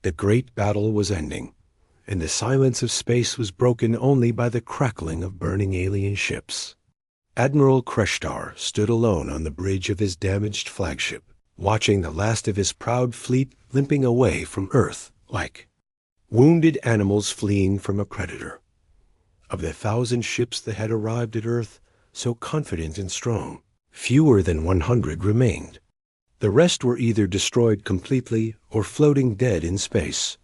The great battle was ending, and the silence of space was broken only by the crackling of burning alien ships. Admiral Kreshtar stood alone on the bridge of his damaged flagship, watching the last of his proud fleet limping away from Earth like wounded animals fleeing from a predator. Of the 1,000 ships that had arrived at Earth, so confident and strong, fewer than 100 remained. The rest were either destroyed completely or floating dead in space,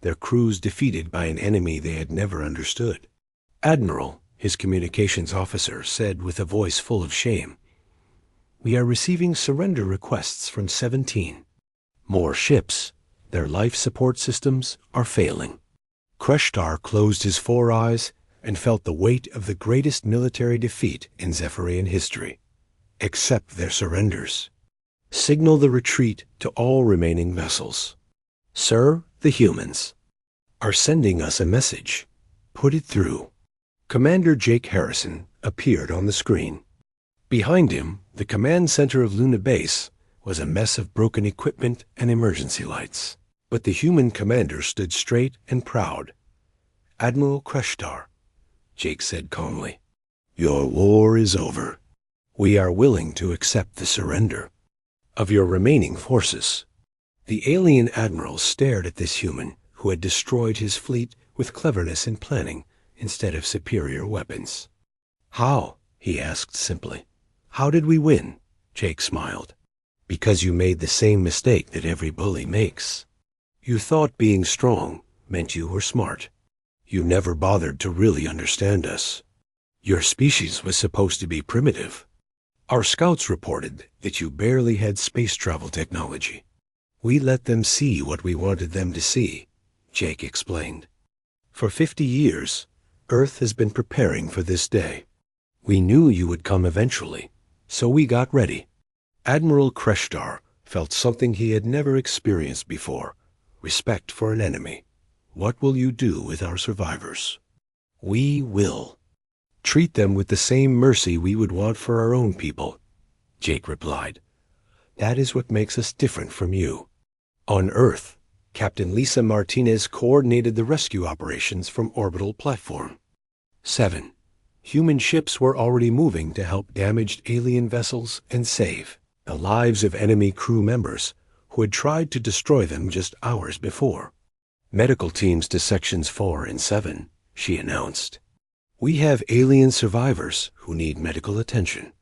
their crews defeated by an enemy they had never understood. "Admiral," his communications officer said with a voice full of shame, "we are receiving surrender requests from 17. More ships. Their life support systems are failing." Kreshtar closed his 4 eyes and felt the weight of the greatest military defeat in Zephyrian history. "Accept their surrenders. Signal the retreat to all remaining vessels. Sir, the humans are sending us a message. Put it through." Commander Jake Harrison appeared on the screen. Behind him, the command center of Luna Base was a mess of broken equipment and emergency lights. But the human commander stood straight and proud. "Admiral Kreshtar," Jake said calmly, "your war is over. We are willing to accept the surrender of your remaining forces." The alien admiral stared at this human who had destroyed his fleet with cleverness and planning instead of superior weapons. "How?" he asked simply. "How did we win?" Jake smiled. "Because you made the same mistake that every bully makes. You thought being strong meant you were smart. You never bothered to really understand us. Your species was supposed to be primitive. Our scouts reported that you barely had space travel technology. We let them see what we wanted them to see," Jake explained. "For 50 years, Earth has been preparing for this day. We knew you would come eventually, so we got ready." Admiral Kreshtar felt something he had never experienced before: respect for an enemy. "What will you do with our survivors?" "We will treat them with the same mercy we would want for our own people," Jake replied. "That is what makes us different from you." On Earth, Captain Lisa Martinez coordinated the rescue operations from orbital platform 7. Human ships were already moving to help damaged alien vessels and save the lives of enemy crew members who had tried to destroy them just hours before. "Medical teams to sections 4 and 7, she announced. "We have alien survivors who need medical attention."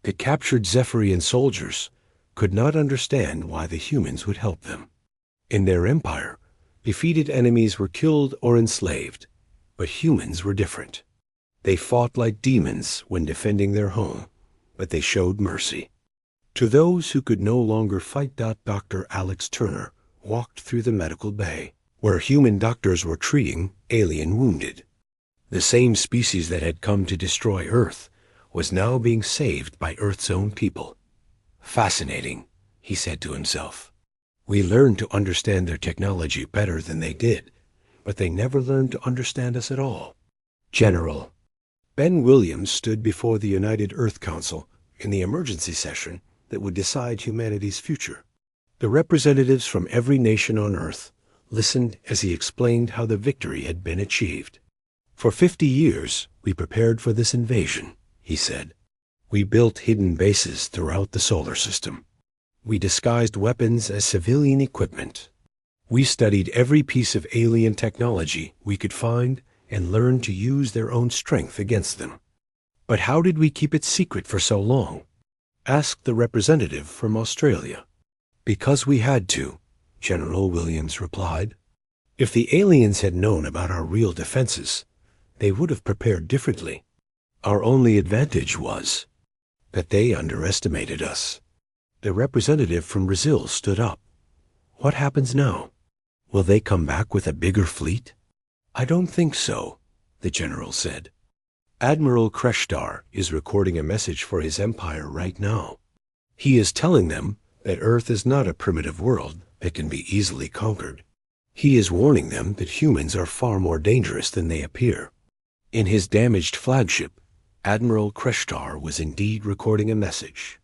The captured Zephyrian soldiers could not understand why the humans would help them. In their empire, defeated enemies were killed or enslaved, but humans were different. They fought like demons when defending their home, but they showed mercy. To those who could no longer fight, Dr. Alex Turner walked through the medical bay, where human doctors were treating alien wounded. The same species that had come to destroy Earth was now being saved by Earth's own people. "Fascinating," he said to himself. "We learned to understand their technology better than they did, but they never learned to understand us at all." General Ben Williams stood before the United Earth Council in the emergency session that would decide humanity's future. The representatives from every nation on Earth listened as he explained how the victory had been achieved. "For 50 years, we prepared for this invasion," he said. "We built hidden bases throughout the solar system. We disguised weapons as civilian equipment. We studied every piece of alien technology we could find and learned to use their own strength against them." "But how did we keep it secret for so long?" asked the representative from Australia. "Because we had to," General Williams replied. "If the aliens had known about our real defenses, they would have prepared differently. Our only advantage was that they underestimated us." The representative from Brazil stood up. "What happens now? Will they come back with a bigger fleet?" "I don't think so," the general said. "Admiral Kreshtar is recording a message for his empire right now. He is telling them that Earth is not a primitive world that can be easily conquered. He is warning them that humans are far more dangerous than they appear." In his damaged flagship, Admiral Kreshtar was indeed recording a message.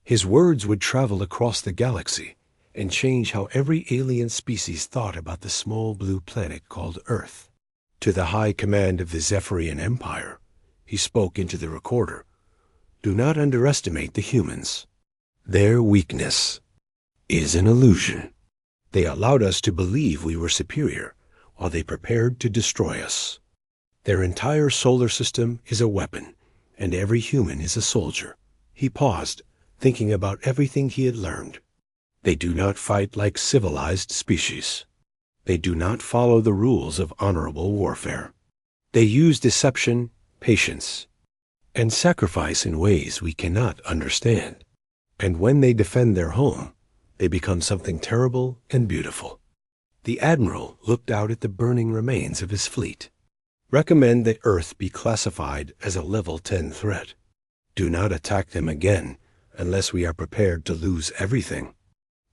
His words would travel across the galaxy and change how every alien species thought about the small blue planet called Earth. To the high command of the Zephyrian Empire, he spoke into the recorder. Do not underestimate the humans. Their weakness is an illusion. They allowed us to believe we were superior, while they prepared to destroy us. Their entire solar system is a weapon, and every human is a soldier. He paused, thinking about everything he had learned. They do not fight like civilized species. They do not follow the rules of honorable warfare. They use deception, patience, and sacrifice in ways we cannot understand. And when they defend their home, they become something terrible and beautiful. The admiral looked out at the burning remains of his fleet. Recommend that Earth be classified as a level 10 threat. Do not attack them again unless we are prepared to lose everything.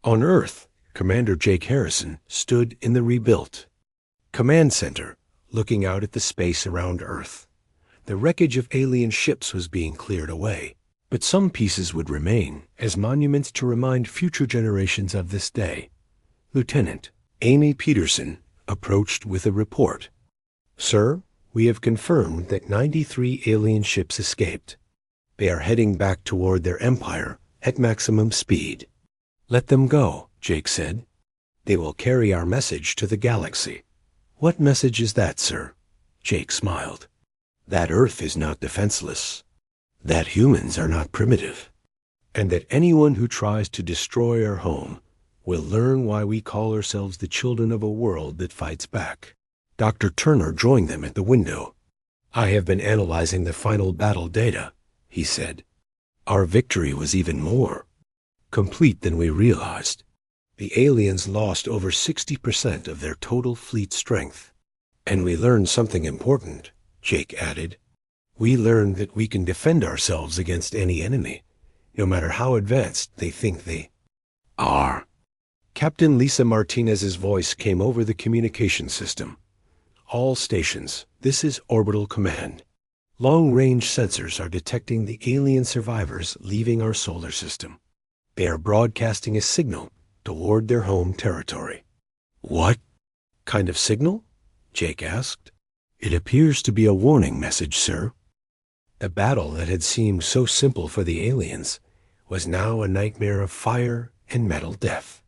On Earth, Commander Jake Harrison stood in the rebuilt command center, looking out at the space around Earth. The wreckage of alien ships was being cleared away, but some pieces would remain as monuments to remind future generations of this day. Lieutenant Amy Peterson approached with a report. Sir, we have confirmed that 93 alien ships escaped. They are heading back toward their empire at maximum speed. Let them go, Jake said. They will carry our message to the galaxy. What message is that, sir? Jake smiled. That Earth is not defenseless. That humans are not primitive. And that anyone who tries to destroy our home will learn why we call ourselves the children of a world that fights back. Dr. Turner joined them at the window. I have been analyzing the final battle data, he said. Our victory was even more complete than we realized. The aliens lost over 60% of their total fleet strength. And we learned something important, Jake added. We learned that we can defend ourselves against any enemy, no matter how advanced they think they are. Captain Lisa Martinez's voice came over the communication system. All stations, this is Orbital Command. Long-range sensors are detecting the alien survivors leaving our solar system. They are broadcasting a signal toward their home territory. What kind of signal? Jake asked. It appears to be a warning message, sir. The battle that had seemed so simple for the aliens was now a nightmare of fire and metal death.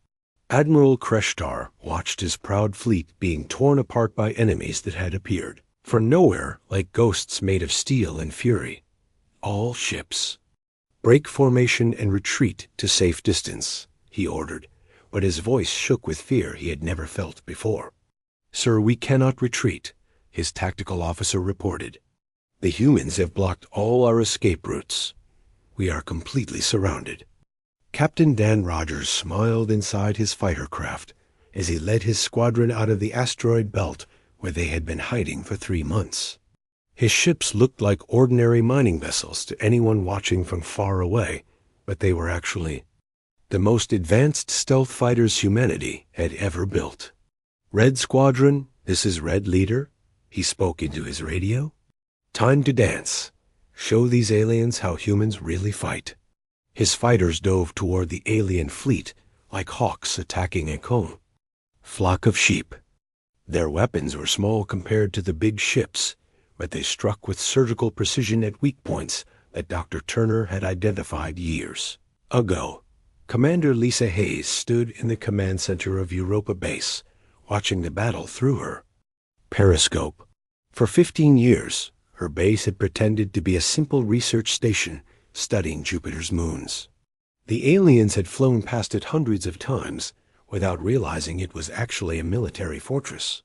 Admiral Kreshtar watched his proud fleet being torn apart by enemies that had appeared from nowhere like ghosts made of steel and fury. All ships. Break formation and retreat to safe distance, he ordered, but his voice shook with fear he had never felt before. Sir, we cannot retreat, his tactical officer reported. The humans have blocked all our escape routes. We are completely surrounded. Captain Dan Rogers smiled inside his fighter craft as he led his squadron out of the asteroid belt where they had been hiding for 3 months. His ships looked like ordinary mining vessels to anyone watching from far away, but they were actually the most advanced stealth fighters humanity had ever built. Red Squadron, this is Red Leader, he spoke into his radio. Time to dance. Show these aliens how humans really fight. His fighters dove toward the alien fleet like hawks attacking a cone. Flock of sheep. Their weapons were small compared to the big ships, but they struck with surgical precision at weak points that Dr. Turner had identified years ago. Commander Lisa Hayes stood in the command center of Europa Base, watching the battle through her periscope. For 15 years, her base had pretended to be a simple research station studying Jupiter's moons. The aliens had flown past it hundreds of times without realizing it was actually a military fortress.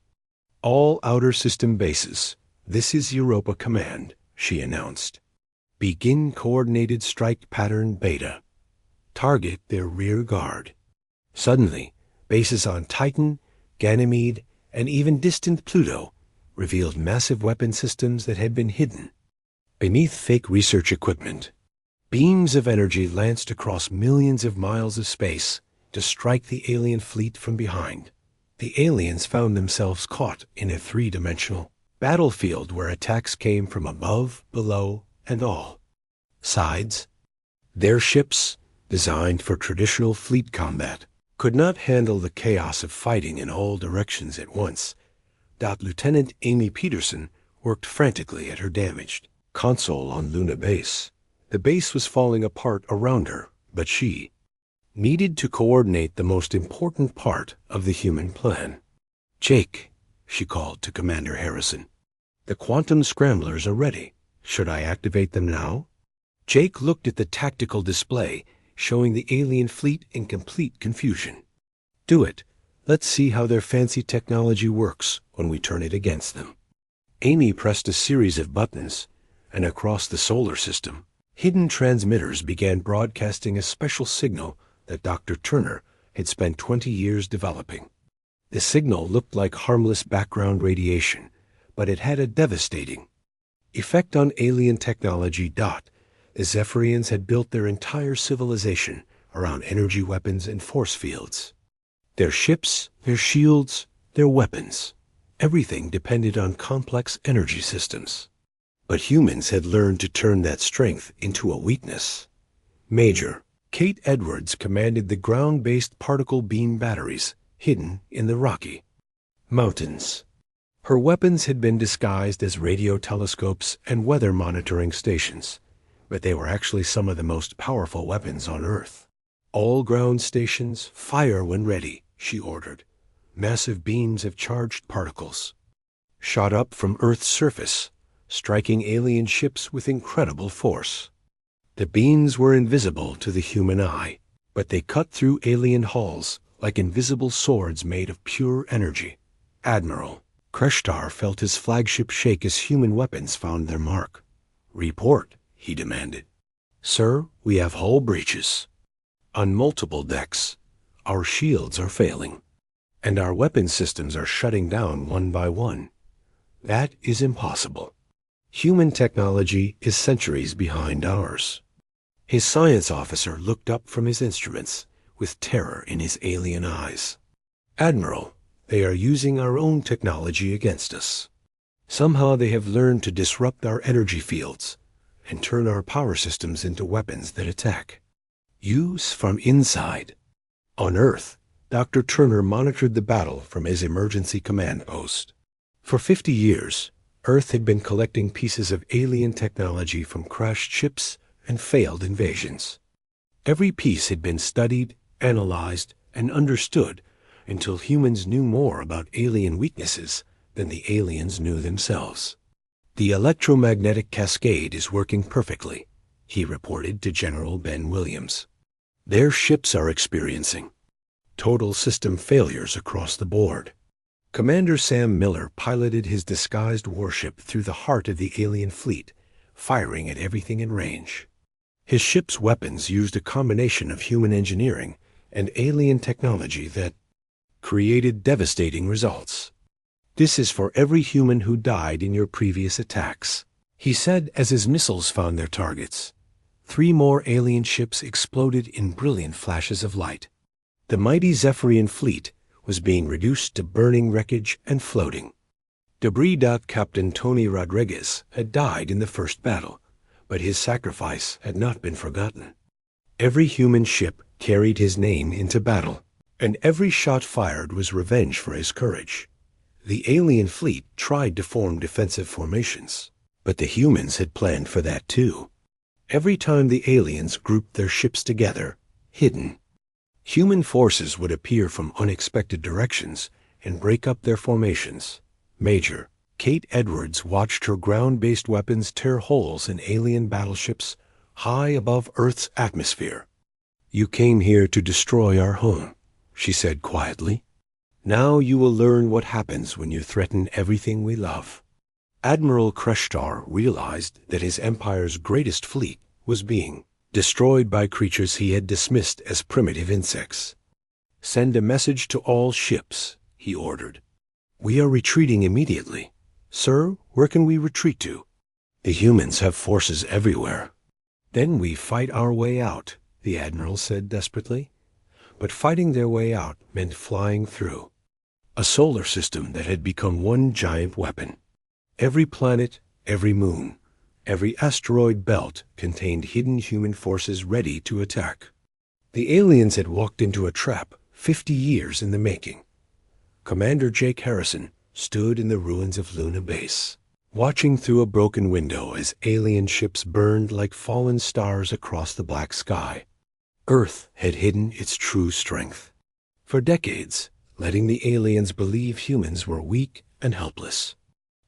All outer system bases, this is Europa Command, she announced. Begin coordinated strike pattern beta. Target their rear guard. Suddenly, bases on Titan, Ganymede, and even distant Pluto revealed massive weapon systems that had been hidden beneath fake research equipment. Beams of energy lanced across millions of miles of space to strike the alien fleet from behind. The aliens found themselves caught in a 3-dimensional battlefield where attacks came from above, below, and all sides. Their ships, designed for traditional fleet combat, could not handle the chaos of fighting in all directions at once. Lieutenant Amy Peterson worked frantically at her damaged console on Luna Base. The base was falling apart around her, but she needed to coordinate the most important part of the human plan. "Jake," she called to Commander Harrison. "The quantum scramblers are ready. Should I activate them now?" Jake looked at the tactical display, showing the alien fleet in complete confusion. "Do it. Let's see how their fancy technology works when we turn it against them." Amy pressed a series of buttons, and across the solar system, hidden transmitters began broadcasting a special signal that Dr. Turner had spent 20 years developing. The signal looked like harmless background radiation, but it had a devastating effect on alien technology. The Zephyrians had built their entire civilization around energy weapons and force fields. Their ships, their shields, their weapons, everything depended on complex energy systems. But humans had learned to turn that strength into a weakness. Major Kate Edwards commanded the ground-based particle beam batteries hidden in the Rocky Mountains. Her weapons had been disguised as radio telescopes and weather monitoring stations, but they were actually some of the most powerful weapons on Earth. "All ground stations, fire when ready," she ordered. Massive beams of charged particles shot up from Earth's surface, striking alien ships with incredible force. The beams were invisible to the human eye, but they cut through alien hulls like invisible swords made of pure energy. Admiral Kreshtar felt his flagship shake as human weapons found their mark. "Report," he demanded. "Sir, we have hull breaches on multiple decks. Our shields are failing, and our weapon systems are shutting down one by one. That is impossible. Human technology is centuries behind ours." His science officer looked up from his instruments with terror in his alien eyes. "Admiral, they are using our own technology against us. Somehow they have learned to disrupt our energy fields and turn our power systems into weapons that attack. Use from inside." On Earth, Dr. Turner monitored the battle from his emergency command post. For 50 years, Earth had been collecting pieces of alien technology from crashed ships and failed invasions. Every piece had been studied, analyzed, and understood until humans knew more about alien weaknesses than the aliens knew themselves. "The electromagnetic cascade is working perfectly," he reported to General Ben Williams. "Their ships are experiencing total system failures across the board." Commander Sam Miller piloted his disguised warship through the heart of the alien fleet, firing at everything in range. His ship's weapons used a combination of human engineering and alien technology that created devastating results. "This is for every human who died in your previous attacks," he said as his missiles found their targets. 3 more alien ships exploded in brilliant flashes of light. The mighty Zephyrian fleet was being reduced to burning wreckage and floating debris. Captain Tony Rodriguez had died in the first battle, but his sacrifice had not been forgotten. Every human ship carried his name into battle, and every shot fired was revenge for his courage. The alien fleet tried to form defensive formations, but the humans had planned for that too. Every time the aliens grouped their ships together, hidden, human forces would appear from unexpected directions and break up their formations. Major Kate Edwards watched her ground-based weapons tear holes in alien battleships high above Earth's atmosphere. "You came here to destroy our home," she said quietly. "Now you will learn what happens when you threaten everything we love." Admiral Kreshtar realized that his empire's greatest fleet was being destroyed by creatures he had dismissed as primitive insects. "Send a message to all ships," he ordered. "We are retreating immediately." "Sir, where can we retreat to?" "The humans have forces everywhere." "Then we fight our way out," the admiral said desperately. But fighting their way out meant flying through a solar system that had become one giant weapon. Every planet, every moon, every asteroid belt contained hidden human forces ready to attack. The aliens had walked into a trap 50 years in the making. Commander Jake Harrison stood in the ruins of Luna Base, watching through a broken window as alien ships burned like fallen stars across the black sky. Earth had hidden its true strength. For decades, letting the aliens believe humans were weak and helpless.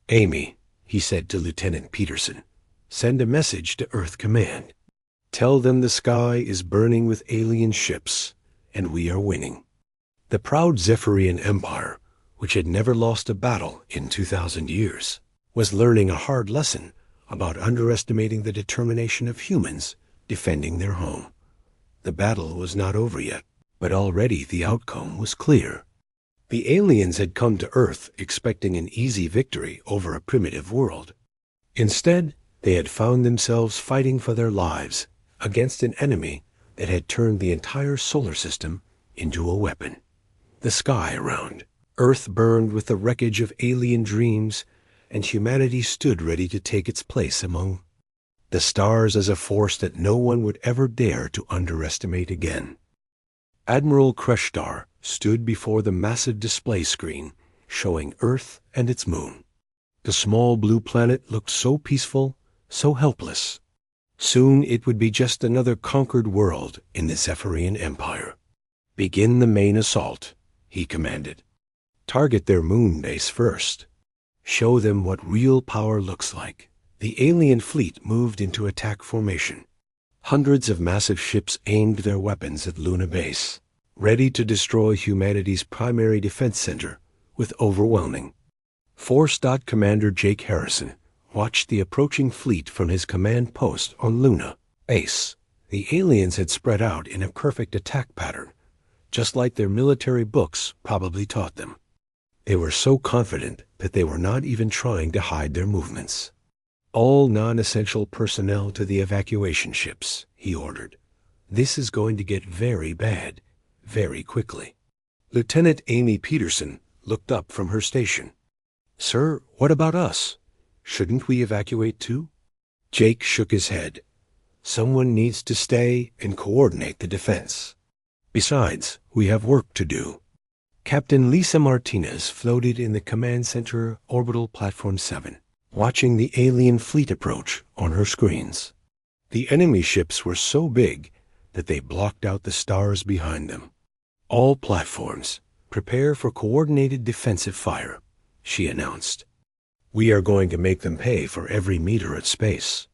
"Amy," he said to Lieutenant Peterson, "send a message to Earth Command. Tell them the sky is burning with alien ships, and we are winning." The proud Zephyrian Empire, which had never lost a battle in 2,000 years, was learning a hard lesson about underestimating the determination of humans defending their home. The battle was not over yet, but already the outcome was clear. The aliens had come to Earth expecting an easy victory over a primitive world. Instead, they had found themselves fighting for their lives against an enemy that had turned the entire solar system into a weapon. The sky around Earth burned with the wreckage of alien dreams, and humanity stood ready to take its place among the stars as a force that no one would ever dare to underestimate again. Admiral Kreshtar stood before the massive display screen, showing Earth and its moon. The small blue planet looked so peaceful, so helpless. Soon it would be just another conquered world in the Zephyrian Empire. "Begin the main assault," he commanded. "Target their moon base first. Show them what real power looks like." The alien fleet moved into attack formation. Hundreds of massive ships aimed their weapons at Luna Base, ready to destroy humanity's primary defense center with overwhelming force. Commander Jake Harrison watched the approaching fleet from his command post on Luna Base. The aliens had spread out in a perfect attack pattern, just like their military books probably taught them. They were so confident that they were not even trying to hide their movements. "All non-essential personnel to the evacuation ships," he ordered. "This is going to get very bad, very quickly." Lieutenant Amy Peterson looked up from her station. "Sir, what about us? Shouldn't we evacuate too?" Jake shook his head. "Someone needs to stay and coordinate the defense. Besides, we have work to do." Captain Lisa Martinez floated in the Command Center Orbital Platform 7, watching the alien fleet approach on her screens. The enemy ships were so big that they blocked out the stars behind them. "All platforms, prepare for coordinated defensive fire," she announced. "We are going to make them pay for every meter of space."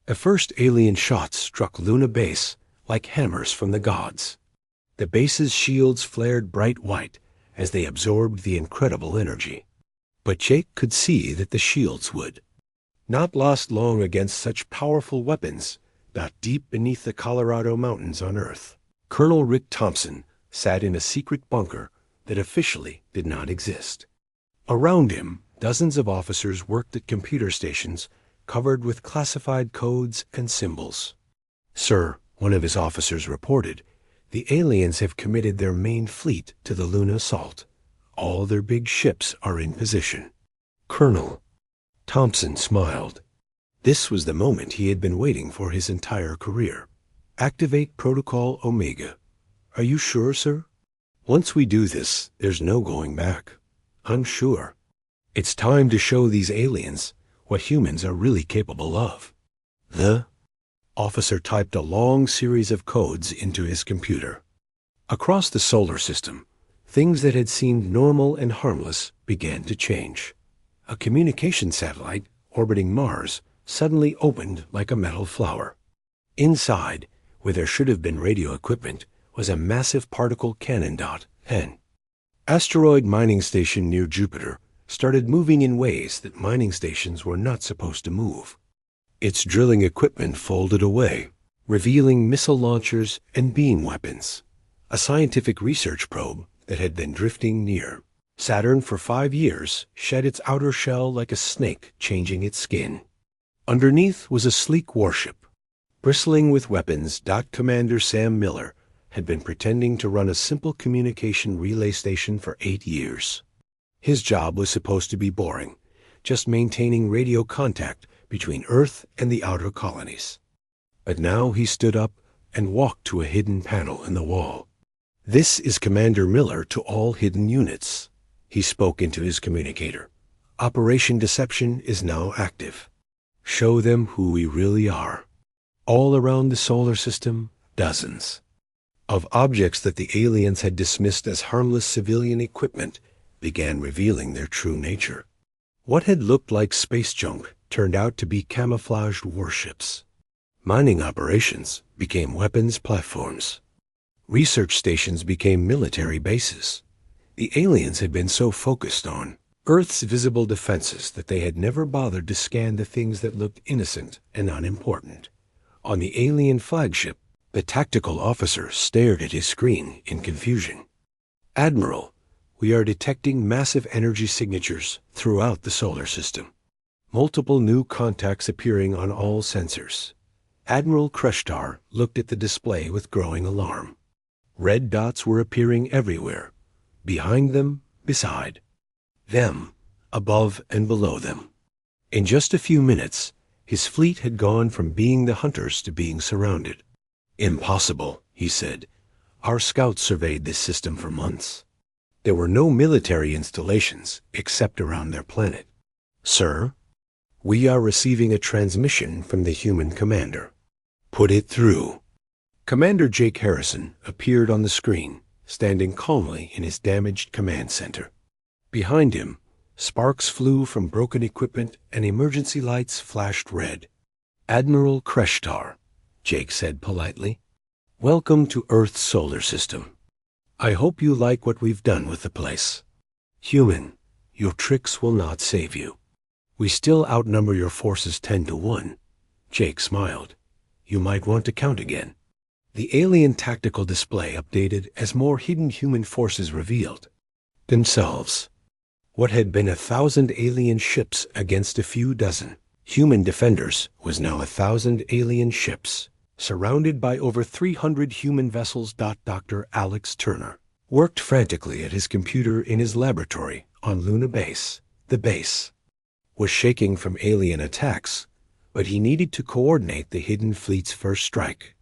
The first alien shots struck Luna Base like hammers from the gods. The base's shields flared bright white as they absorbed the incredible energy. But Jake could see that the shields would not last long against such powerful weapons. Deep beneath the Colorado mountains on Earth, Colonel Rick Thompson sat in a secret bunker that officially did not exist. Around him, dozens of officers worked at computer stations covered with classified codes and symbols. "Sir," one of his officers reported, "the aliens have committed their main fleet to the Luna assault. All their big ships are in position." "Colonel," Thompson smiled. This was the moment he had been waiting for his entire career. "Activate Protocol Omega." "Are you sure, sir?" "Once we do this, there's no going back. I'm sure. It's time to show these aliens what humans are really capable of." The officer typed a long series of codes into his computer. Across the solar system, things that had seemed normal and harmless began to change. A communication satellite orbiting Mars suddenly opened like a metal flower. Inside, where there should have been radio equipment, was a massive particle cannon. An asteroid mining station near Jupiter started moving in ways that mining stations were not supposed to move. Its drilling equipment folded away, revealing missile launchers and beam weapons. A scientific research probe that had been drifting near Saturn for 5 years shed its outer shell like a snake changing its skin. Underneath was a sleek warship, bristling with weapons. Commander Sam Miller had been pretending to run a simple communication relay station for 8 years. His job was supposed to be boring, just maintaining radio contact between Earth and the outer colonies. But now he stood up and walked to a hidden panel in the wall. "This is Commander Miller to all hidden units." He spoke into his communicator. "Operation Deception is now active. Show them who we really are." All around the solar system, dozens of objects that the aliens had dismissed as harmless civilian equipment began revealing their true nature. What had looked like space junk turned out to be camouflaged warships. Mining operations became weapons platforms. Research stations became military bases. The aliens had been so focused on Earth's visible defenses that they had never bothered to scan the things that looked innocent and unimportant. On the alien flagship, the tactical officer stared at his screen in confusion. "Admiral, we are detecting massive energy signatures throughout the solar system. Multiple new contacts appearing on all sensors." Admiral Kreshtar looked at the display with growing alarm. Red dots were appearing everywhere, behind them, beside them, above and below them. In just a few minutes, his fleet had gone from being the hunters to being surrounded. "Impossible," he said. "Our scouts surveyed this system for months. There were no military installations except around their planet." "Sir, we are receiving a transmission from the human commander." "Put it through." Commander Jake Harrison appeared on the screen, standing calmly in his damaged command center. Behind him, sparks flew from broken equipment and emergency lights flashed red. "Admiral Kreshtar," Jake said politely, "welcome to Earth's solar system. I hope you like what we've done with the place. Human, your tricks will not save you. We still outnumber your forces 10-1. Jake smiled. "You might want to count again." The alien tactical display updated as more hidden human forces revealed themselves. What had been 1,000 alien ships against a few dozen human defenders was now 1,000 alien ships, surrounded by over 300 human vessels. Dr. Alex Turner worked frantically at his computer in his laboratory on Luna Base. The base was shaking from alien attacks, but he needed to coordinate the hidden fleet's first strike.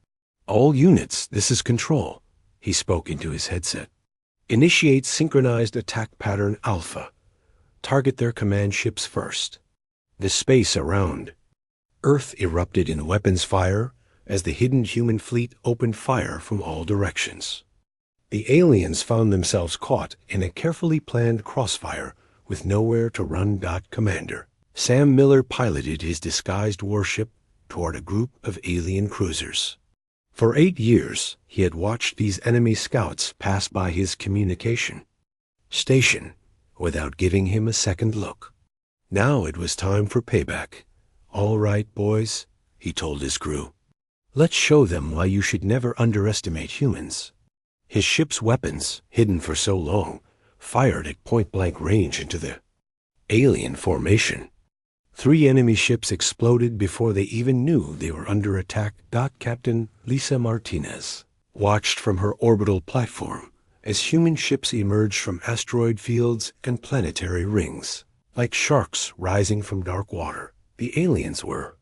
"All units, this is Control," he spoke into his headset. "Initiate synchronized attack pattern Alpha. Target their command ships first." The space around Earth erupted in weapons fire as the hidden human fleet opened fire from all directions. The aliens found themselves caught in a carefully planned crossfire with nowhere to run. Commander Sam Miller piloted his disguised warship toward a group of alien cruisers. For 8 years, he had watched these enemy scouts pass by his communication station without giving him a second look. Now it was time for payback. "All right, boys," he told his crew. "Let's show them why you should never underestimate humans." His ship's weapons, hidden for so long, fired at point-blank range into the alien formation. 3 enemy ships exploded before they even knew they were under attack. Captain Lisa Martinez watched from her orbital platform as human ships emerged from asteroid fields and planetary rings. Like sharks rising from dark water, the aliens were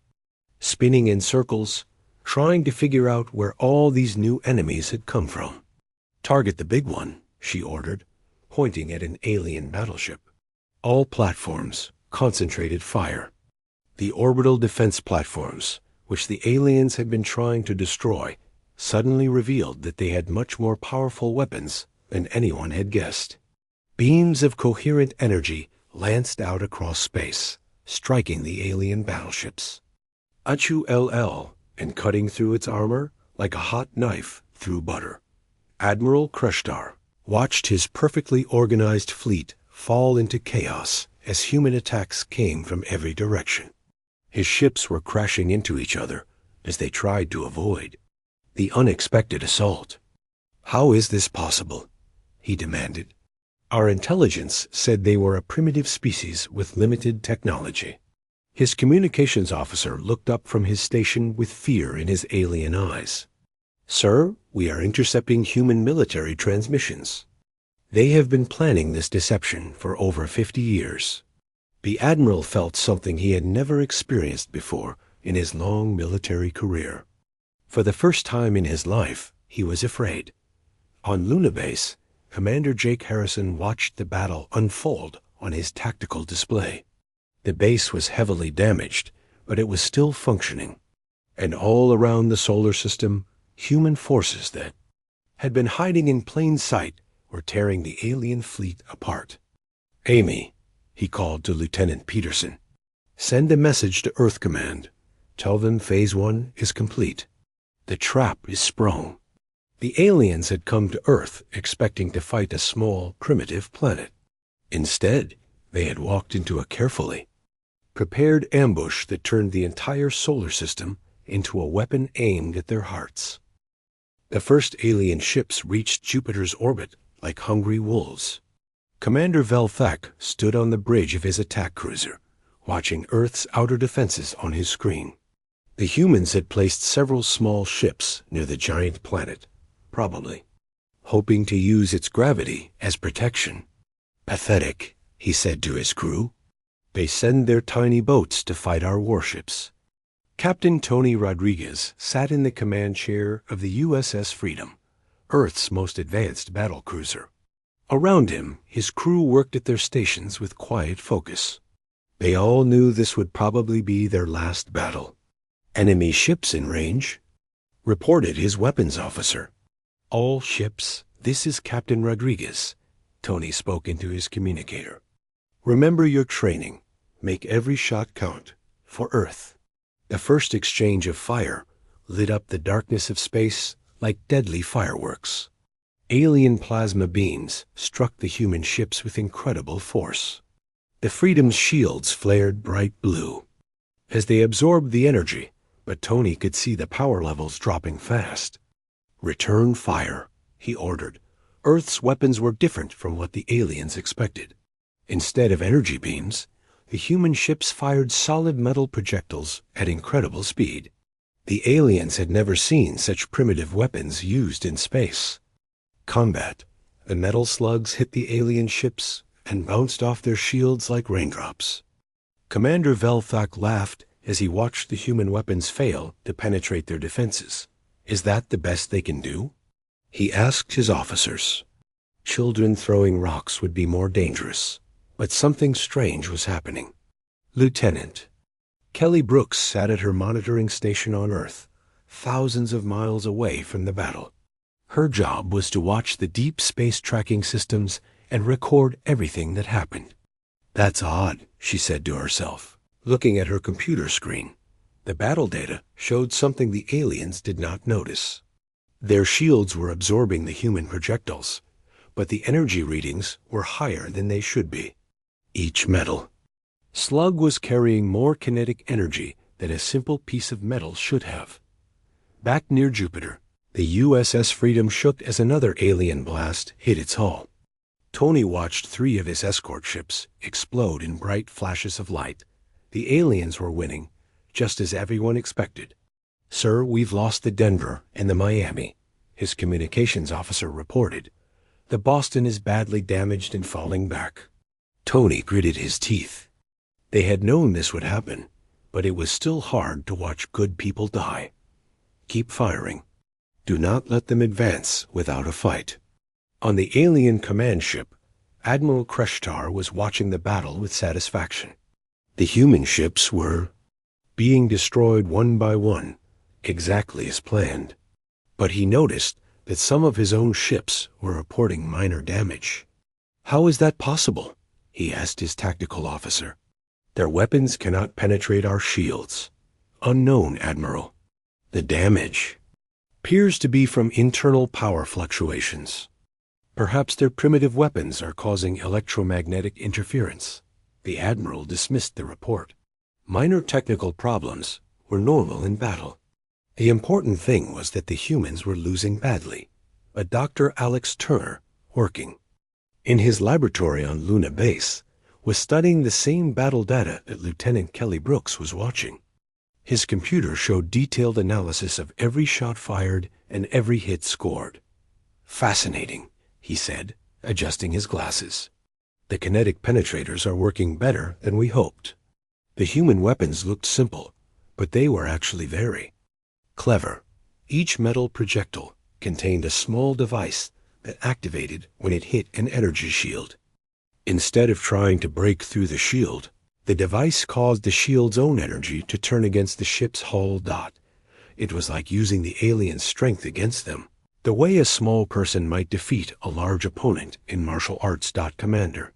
spinning in circles, trying to figure out where all these new enemies had come from. "Target the big one," she ordered, pointing at an alien battleship. All platforms concentrated fire. The orbital defense platforms, which the aliens had been trying to destroy, suddenly revealed that they had much more powerful weapons than anyone had guessed. Beams of coherent energy lanced out across space, striking the alien battleships. Achu-LL, and cutting through its armor like a hot knife through butter. Admiral Kreshtar watched his perfectly organized fleet fall into chaos as human attacks came from every direction. His ships were crashing into each other as they tried to avoid the unexpected assault. "How is this possible?" he demanded. "Our intelligence said they were a primitive species with limited technology." His communications officer looked up from his station with fear in his alien eyes. "Sir, we are intercepting human military transmissions. They have been planning this deception for over 50 years. The Admiral felt something he had never experienced before in his long military career. For the first time in his life, he was afraid. On Luna Base, Commander Jake Harrison watched the battle unfold on his tactical display. The base was heavily damaged, but it was still functioning. And all around the solar system, human forces that had been hiding in plain sight were tearing the alien fleet apart. "Amy," he called to Lieutenant Peterson, "send a message to Earth Command. Tell them Phase 1 is complete. The trap is sprung." The aliens had come to Earth expecting to fight a small, primitive planet. Instead, they had walked into a carefully prepared ambush that turned the entire solar system into a weapon aimed at their hearts. The first alien ships reached Jupiter's orbit like hungry wolves. Commander Velthak stood on the bridge of his attack cruiser, watching Earth's outer defenses on his screen. The humans had placed several small ships near the giant planet, probably hoping to use its gravity as protection. "Pathetic," he said to his crew. "They send their tiny boats to fight our warships." Captain Tony Rodriguez sat in the command chair of the USS Freedom, Earth's most advanced battle cruiser. Around him, his crew worked at their stations with quiet focus. They all knew this would probably be their last battle. "Enemy ships in range," reported his weapons officer. "All ships, this is Captain Rodriguez," Tony spoke into his communicator. "Remember your training. Make every shot count. For Earth." The first exchange of fire lit up the darkness of space like deadly fireworks. Alien plasma beams struck the human ships with incredible force. The Freedom's shields flared bright blue as they absorbed the energy, but Tony could see the power levels dropping fast. "Return fire," he ordered. Earth's weapons were different from what the aliens expected. Instead of energy beams, the human ships fired solid metal projectiles at incredible speed. The aliens had never seen such primitive weapons used in space. Combat. The metal slugs hit the alien ships and bounced off their shields like raindrops. Commander Velthak laughed as he watched the human weapons fail to penetrate their defenses. "Is that the best they can do?" he asked his officers. Children throwing rocks would be more dangerous. But something strange was happening. Lieutenant Kelly Brooks sat at her monitoring station on Earth, thousands of miles away from the battle. Her job was to watch the deep space tracking systems and record everything that happened. "That's odd," she said to herself, looking at her computer screen. The battle data showed something the aliens did not notice. Their shields were absorbing the human projectiles, but the energy readings were higher than they should be. Each metal slug was carrying more kinetic energy than a simple piece of metal should have. Back near Jupiter, the USS Freedom shook as another alien blast hit its hull. Tony watched 3 of his escort ships explode in bright flashes of light. The aliens were winning, just as everyone expected. "Sir, we've lost the Denver and the Miami," his communications officer reported. "The Boston is badly damaged and falling back." Tony gritted his teeth. They had known this would happen, but it was still hard to watch good people die. "Keep firing. Do not let them advance without a fight." On the alien command ship, Admiral Kreshtar was watching the battle with satisfaction. The human ships were being destroyed one by one, exactly as planned. But he noticed that some of his own ships were reporting minor damage. "How is that possible?" he asked his tactical officer. "Their weapons cannot penetrate our shields." "Unknown, Admiral." "The damage appears to be from internal power fluctuations. Perhaps their primitive weapons are causing electromagnetic interference." The Admiral dismissed the report. Minor technical problems were normal in battle. The important thing was that the humans were losing badly. A Dr. Alex Turner, working in his laboratory on Luna Base, was studying the same battle data that Lieutenant Kelly Brooks was watching. His computer showed detailed analysis of every shot fired and every hit scored. "Fascinating," he said, adjusting his glasses. "The kinetic penetrators are working better than we hoped." The human weapons looked simple, but they were actually very clever. Each metal projectile contained a small device that activated when it hit an energy shield. Instead of trying to break through the shield, the device caused the shield's own energy to turn against the ship's hull dot. It was like using the alien's strength against them, the way a small person might defeat a large opponent in martial arts. Commander.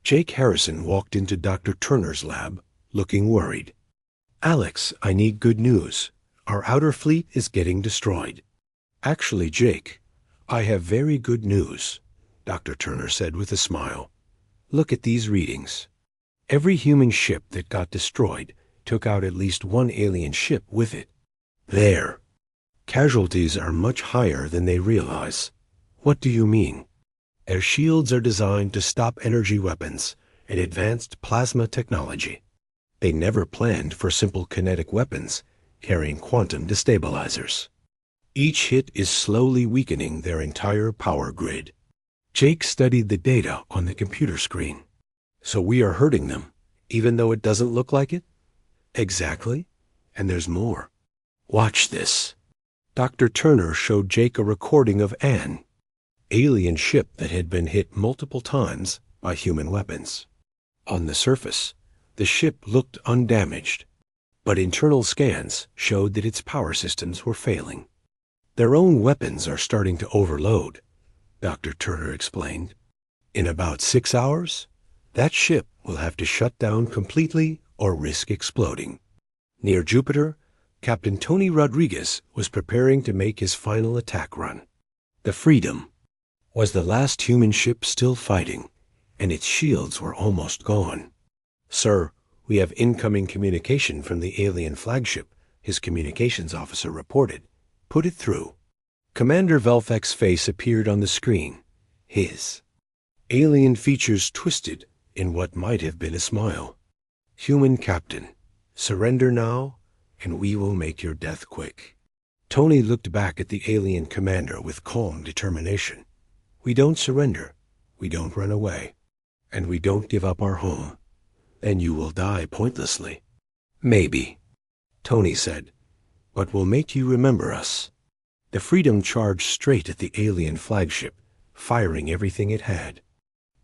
Jake Harrison walked into Dr. Turner's lab, looking worried. Alex, I need good news. Our outer fleet is getting destroyed. Actually, Jake, I have very good news, Dr. Turner said with a smile. Look at these readings. Every human ship that got destroyed took out at least one alien ship with it. There. Casualties are much higher than they realize. What do you mean? Their shields are designed to stop energy weapons and advanced plasma technology. They never planned for simple kinetic weapons carrying quantum destabilizers. Each hit is slowly weakening their entire power grid. Jake studied the data on the computer screen. So we are hurting them, even though it doesn't look like it? Exactly. And there's more. Watch this. Dr. Turner showed Jake a recording of Anne, alien ship that had been hit multiple times by human weapons. On the surface, the ship looked undamaged, but internal scans showed that its power systems were failing. Their own weapons are starting to overload, Dr. Turner explained. In about 6 hours, that ship will have to shut down completely or risk exploding. Near Jupiter, Captain Tony Rodriguez was preparing to make his final attack run. The Freedom was the last human ship still fighting, and its shields were almost gone. Sir, we have incoming communication from the alien flagship, his communications officer reported. Put it through. Commander Velfek's face appeared on the screen. His alien features twisted in what might have been a smile. Human Captain, surrender now, and we will make your death quick. Tony looked back at the alien commander with calm determination. We don't surrender, we don't run away, and we don't give up our home. Then you will die pointlessly. Maybe, Tony said, but we'll make you remember us. The Freedom charged straight at the alien flagship, firing everything it had.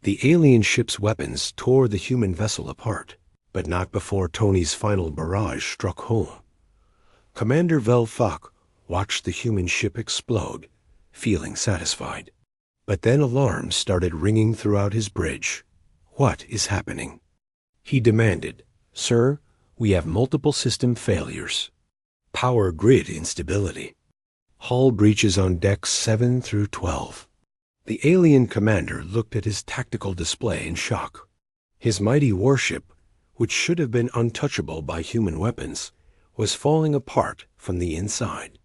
The alien ship's weapons tore the human vessel apart, but not before Tony's final barrage struck home. Commander Velfak watched the human ship explode, feeling satisfied. But then alarms started ringing throughout his bridge. What is happening? He demanded, Sir, we have multiple system failures. Power grid instability. Hull breaches on decks 7 through 12. The alien commander looked at his tactical display in shock. His mighty warship, which should have been untouchable by human weapons, was falling apart from the inside.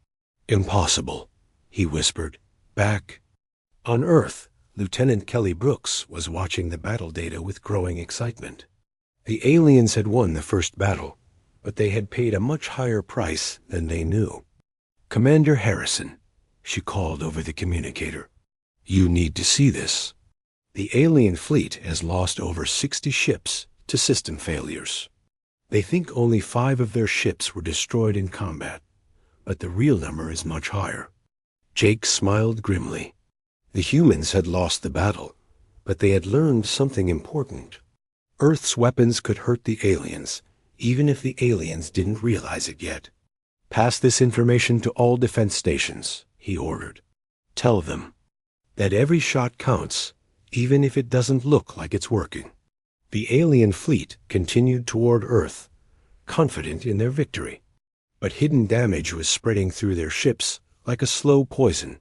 Impossible, he whispered. Back. On Earth, Lieutenant Kelly Brooks was watching the battle data with growing excitement. The aliens had won the first battle, but they had paid a much higher price than they knew. Commander Harrison, she called over the communicator. You need to see this. The alien fleet has lost over 60 ships to system failures. They think only 5 of their ships were destroyed in combat, but the real number is much higher. Jake smiled grimly. The humans had lost the battle, but they had learned something important. Earth's weapons could hurt the aliens, even if the aliens didn't realize it yet. Pass this information to all defense stations, he ordered. Tell them that every shot counts, even if it doesn't look like it's working. The alien fleet continued toward Earth, confident in their victory. But hidden damage was spreading through their ships like a slow poison.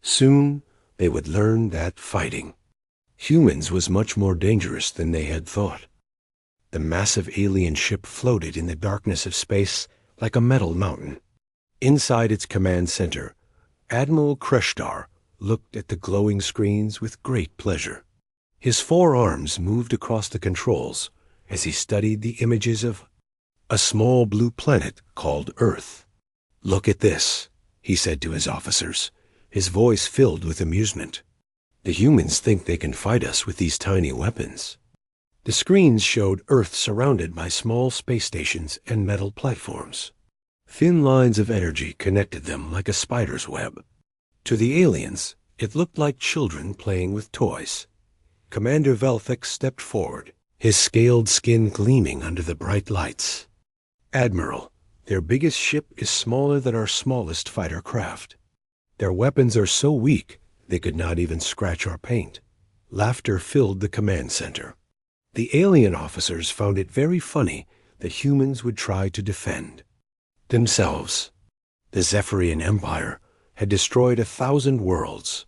Soon, they would learn that fighting humans was much more dangerous than they had thought. The massive alien ship floated in the darkness of space like a metal mountain. Inside its command center, Admiral Kreshtar looked at the glowing screens with great pleasure. His 4 arms moved across the controls as he studied the images of a small blue planet called Earth. Look at this, he said to his officers, his voice filled with amusement. The humans think they can fight us with these tiny weapons. The screens showed Earth surrounded by small space stations and metal platforms. Thin lines of energy connected them like a spider's web. To the aliens, It looked like children playing with toys. Commander Velthek stepped forward, his scaled skin gleaming under the bright lights. "Admiral, their biggest ship is smaller than our smallest fighter craft. Their weapons are so weak they could not even scratch our paint." Laughter filled the command center. The alien officers found it very funny that humans would try to defend themselves. The Zephyrian Empire had destroyed 1,000 worlds.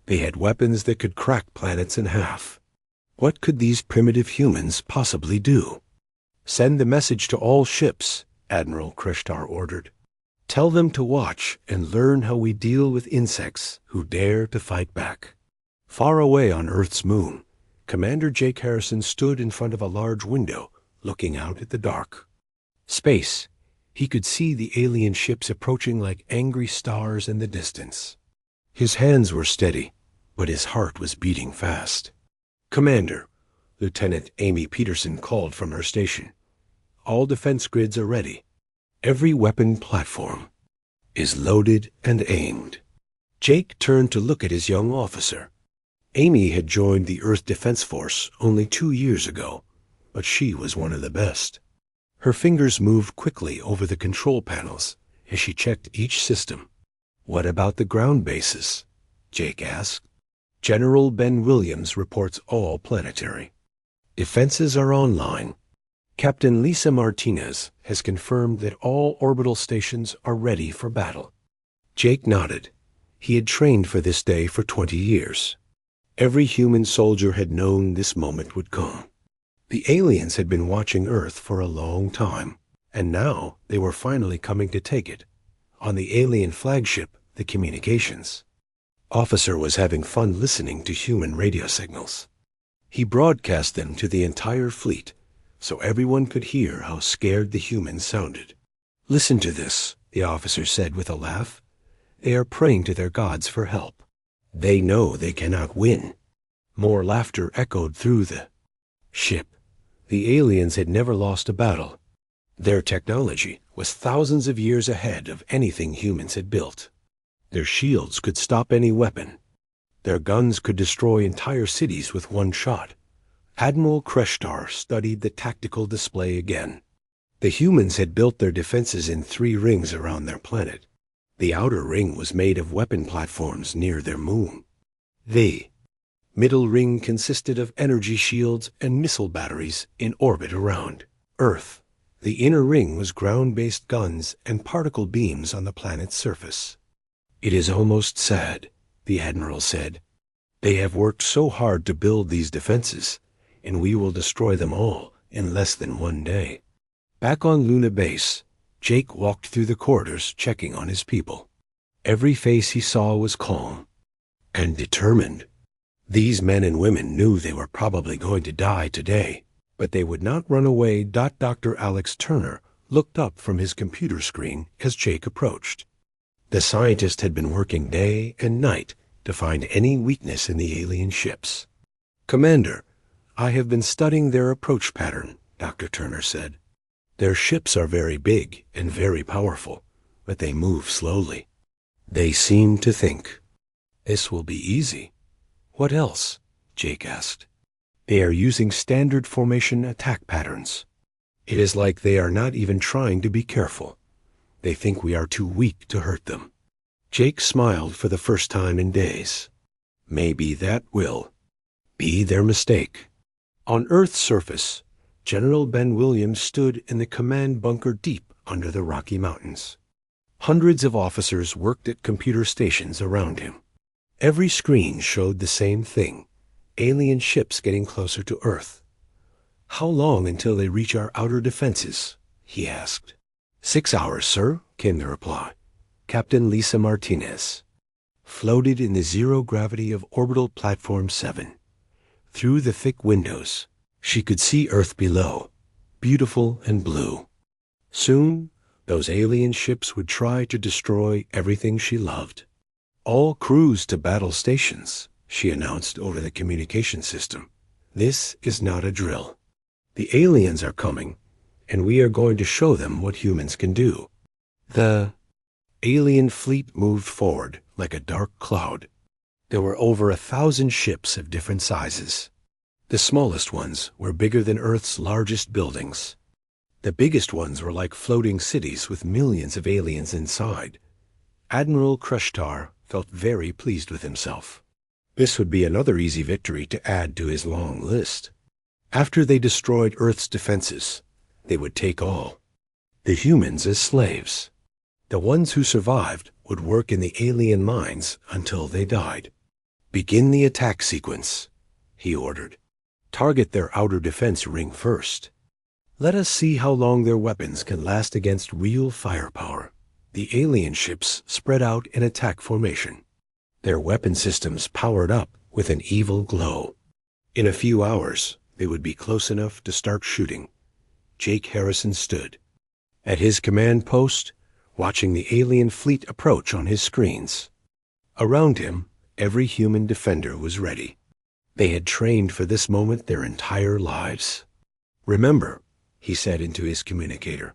They had weapons that could crack planets in half. What could these primitive humans possibly do? "Send the message to all ships," Admiral Kreshtar ordered. "Tell them to watch and learn how we deal with insects who dare to fight back." Far away on Earth's moon, Commander Jake Harrison stood in front of a large window, looking out at the dark. Space. He could see the alien ships approaching like angry stars in the distance. His hands were steady, but his heart was beating fast. "Commander," Lieutenant Amy Peterson called from her station. "All defense grids are ready. Every weapon platform is loaded and aimed." Jake turned to look at his young officer. Amy had joined the Earth Defense Force only 2 years ago, but she was one of the best. Her fingers moved quickly over the control panels as she checked each system. "What about the ground bases?" Jake asked. "General Ben Williams reports all planetary. Defenses are online. Captain Lisa Martinez has confirmed that all orbital stations are ready for battle." Jake nodded. He had trained for this day for 20 years. Every human soldier had known this moment would come. The aliens had been watching Earth for a long time, and now they were finally coming to take it. On the alien flagship, the communications officer was having fun listening to human radio signals. He broadcast them to the entire fleet, so everyone could hear how scared the humans sounded. "Listen to this," the officer said with a laugh. "They are praying to their gods for help. They know they cannot win." More laughter echoed through the ship. The aliens had never lost a battle. Their technology was thousands of years ahead of anything humans had built. Their shields could stop any weapon. Their guns could destroy entire cities with one shot. Admiral Kreshtar studied the tactical display again. The humans had built their defenses in 3 rings around their planet. The outer ring was made of weapon platforms near their moon. The middle ring consisted of energy shields and missile batteries in orbit around Earth. The inner ring was ground-based guns and particle beams on the planet's surface. "It is almost sad," the Admiral said. "They have worked so hard to build these defenses, and we will destroy them all in less than 1 day." Back on Luna Base, Jake walked through the corridors checking on his people. Every face he saw was calm and determined. These men and women knew they were probably going to die today, but they would not run away. Dr. Alex Turner looked up from his computer screen as Jake approached. The scientist had been working day and night to find any weakness in the alien ships. "Commander, I have been studying their approach pattern," Dr. Turner said. "Their ships are very big and very powerful, but they move slowly. They seem to think, 'This will be easy.'" "What else?" Jake asked. "They are using standard formation attack patterns. It is like they are not even trying to be careful. They think we are too weak to hurt them." Jake smiled for the first time in days. Maybe that will be their mistake. On Earth's surface, General Ben Williams stood in the command bunker deep under the Rocky Mountains. Hundreds of officers worked at computer stations around him. Every screen showed the same thing: alien ships getting closer to Earth. "How long until they reach our outer defenses?" he asked. 6 hours, sir," came the reply. Captain Lisa Martinez floated in the zero gravity of Orbital Platform 7. Through the thick windows, she could see Earth below, beautiful and blue. Soon, those alien ships would try to destroy everything she loved. "All crews to battle stations," she announced over the communication system. "This is not a drill. The aliens are coming, and we are going to show them what humans can do." The alien fleet moved forward like a dark cloud. There were over 1,000 ships of different sizes. The smallest ones were bigger than Earth's largest buildings. The biggest ones were like floating cities with millions of aliens inside. Admiral Kreshtar felt very pleased with himself. This would be another easy victory to add to his long list. After they destroyed Earth's defenses, they would take all. The humans as slaves. The ones who survived would work in the alien mines until they died. "Begin the attack sequence," he ordered. "Target their outer defense ring first. Let us see how long their weapons can last against real firepower." The alien ships spread out in attack formation, their weapon systems powered up with an evil glow. In a few hours, they would be close enough to start shooting. Jake Harrison stood at his command post, watching the alien fleet approach on his screens. Around him, every human defender was ready. They had trained for this moment their entire lives. "Remember," he said into his communicator,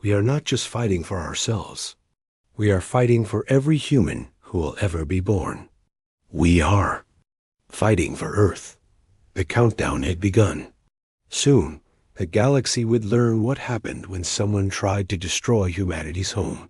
"we are not just fighting for ourselves. We are fighting for every human who will ever be born. We are fighting for Earth." The countdown had begun. Soon, the galaxy would learn what happened when someone tried to destroy humanity's home.